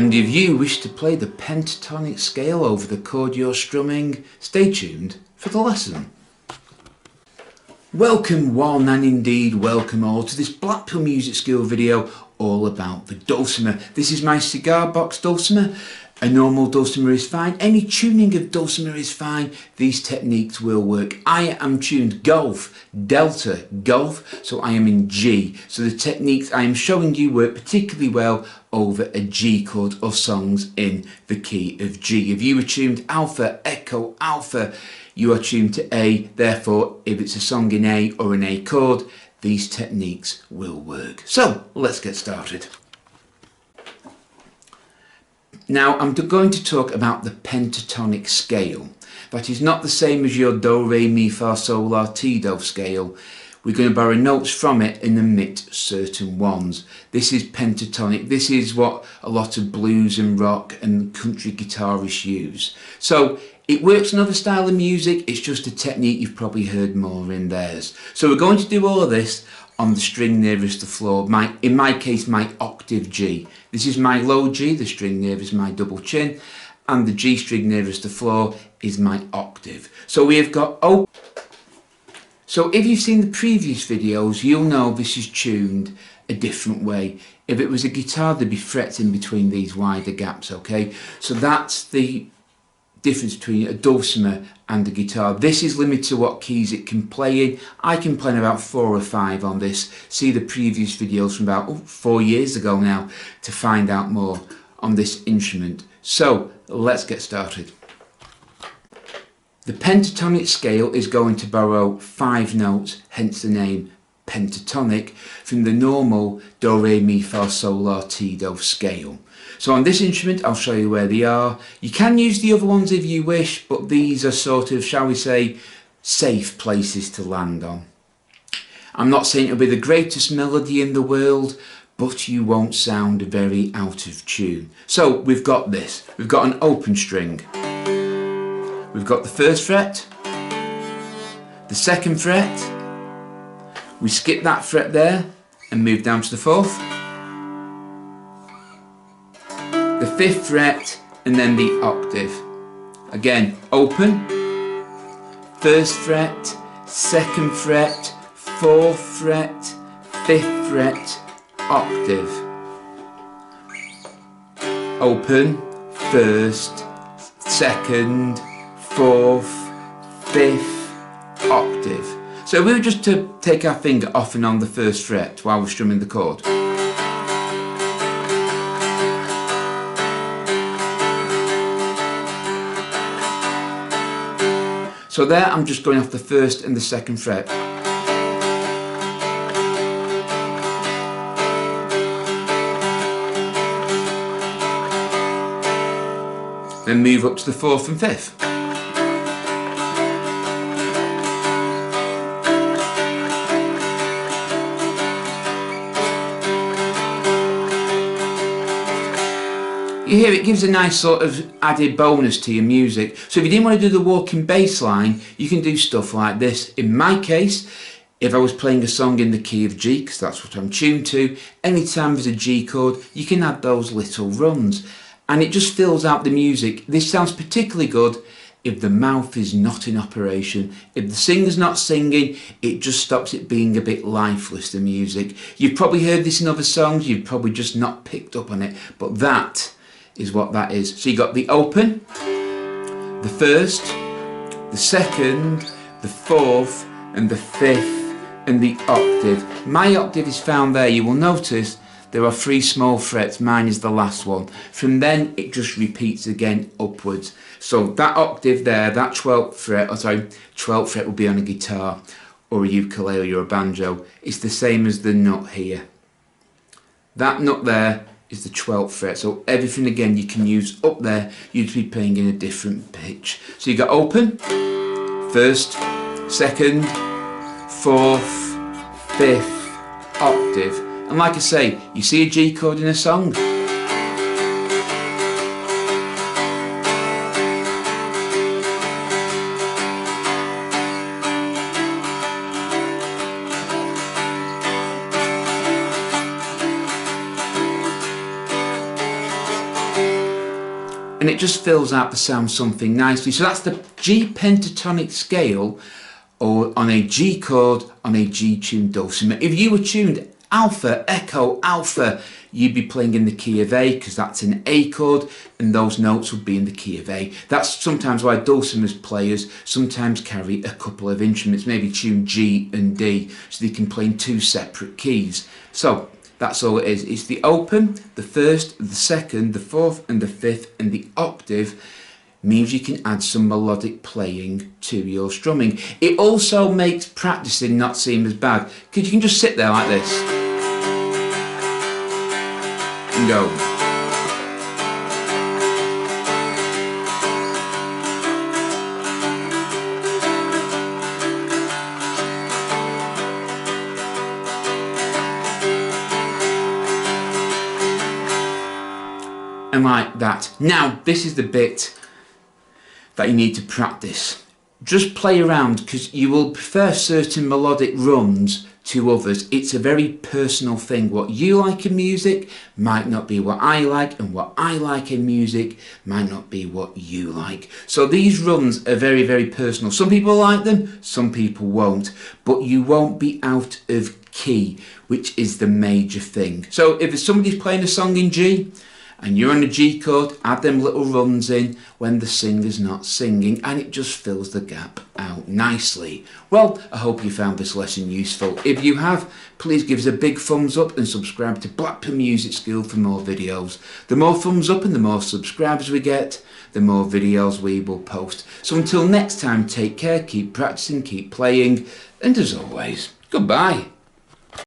And if you wish to play the pentatonic scale over the chord you're strumming, stay tuned for the lesson. Welcome one and indeed welcome all to this Blackpool Music School video all about the dulcimer. This is my cigar box dulcimer. A normal dulcimer is fine, any tuning of dulcimer is fine, these techniques will work. I am tuned golf, delta, golf, so I am in G. So the techniques I am showing you work particularly well over a G chord or songs in the key of G. If you were tuned alpha, echo, alpha, you are tuned to A, therefore if it's a song in A or an A chord, these techniques will work. So let's get started. Now I'm going to talk about the pentatonic scale. That is not the same as your do, re, mi, fa, sol, la, ti, do scale. We're going to borrow notes from it and omit certain ones. This is pentatonic. This is what a lot of blues and rock and country guitarists use. So it works in other style of music, it's just a technique you've probably heard more in theirs. So we're going to do all of this on the string nearest the floor, in my case my octave G. This is my low G, the string nearest my double chin, and the G string nearest the floor is my octave. So we have got O. So if you've seen the previous videos, you'll know this is tuned a different way. If it was a guitar, there'd be frets in between these wider gaps, okay? So that's the difference between a dulcimer and a guitar. This is limited to what keys it can play in. I can play in about 4 or 5 on this. See the previous videos from about 4 years ago now to find out more on this instrument. So let's get started. The pentatonic scale is going to borrow 5 notes, hence the name pentatonic, from the normal do, re, mi, fa, sol, la, ti, do scale. So on this instrument I'll show you where they are. You can use the other ones if you wish, but these are sort of, shall we say, safe places to land on. I'm not saying it'll be the greatest melody in the world, but you won't sound very out of tune. So we've got this. We've got an open string. We've got the first fret, the second fret. We skip that fret there and move down to the 4th. The 5th fret and then the octave. Again, open, 1st fret, 2nd fret, 4th fret, 5th fret, octave. Open, 1st, 2nd, 4th, 5th, octave. So we'll just to take our finger off and on the 1st fret while we're strumming the chord. So there I'm just going off the 1st and the 2nd fret. Then move up to the 4th and 5th. You hear it gives a nice sort of added bonus to your music. So if you didn't want to do the walking bass line, you can do stuff like this. In my case, if I was playing a song in the key of G, because that's what I'm tuned to, anytime there's a G chord, you can add those little runs. And it just fills out the music. This sounds particularly good if the mouth is not in operation. If the singer's not singing, it just stops it being a bit lifeless, the music. You've probably heard this in other songs, you've probably just not picked up on it, but that is what that is. So you got the open, the 1st, the 2nd, the 4th and the 5th and the octave. My octave is found there. You will notice there are 3 small frets, mine is the last one. From then it just repeats again upwards. So that octave there, that 12th fret, 12th fret will be on a guitar or a ukulele or a banjo. It's the same as the nut here. That nut there is the 12th fret, so everything again you can use up there, you'd be playing in a different pitch. So you got open, 1st, 2nd, 4th, 5th, octave. And like I say, you see a G chord in a song, and it just fills out the sound something nicely. So that's the G pentatonic scale, or on a G chord on a G tuned dulcimer. If you were tuned Alpha, Echo, Alpha, you'd be playing in the key of A, because that's an A chord, and those notes would be in the key of A. That's sometimes why dulcimers players sometimes carry a couple of instruments, maybe tune G and D, so they can play in two separate keys. So that's all it is. It's the open, the first, the second, the fourth and the fifth, and the octave means you can add some melodic playing to your strumming. It also makes practicing not seem as bad, because you can just sit there like this and go. And like that. Now this is the bit that you need to practice. Just play around, because you will prefer certain melodic runs to others. It's a very personal thing. What you like in music might not be what I like, and what I like in music might not be what you like. So these runs are very, very personal. Some people like them, some people won't, but you won't be out of key, which is the major thing. So if somebody's playing a song in G, and you're on a G chord, add them little runs in when the singer's not singing, and it just fills the gap out nicely. Well, I hope you found this lesson useful. If you have, please give us a big thumbs up and subscribe to Blackpool Music School for more videos. The more thumbs up and the more subscribers we get, the more videos we will post. So until next time, take care, keep practicing, keep playing, and as always, goodbye.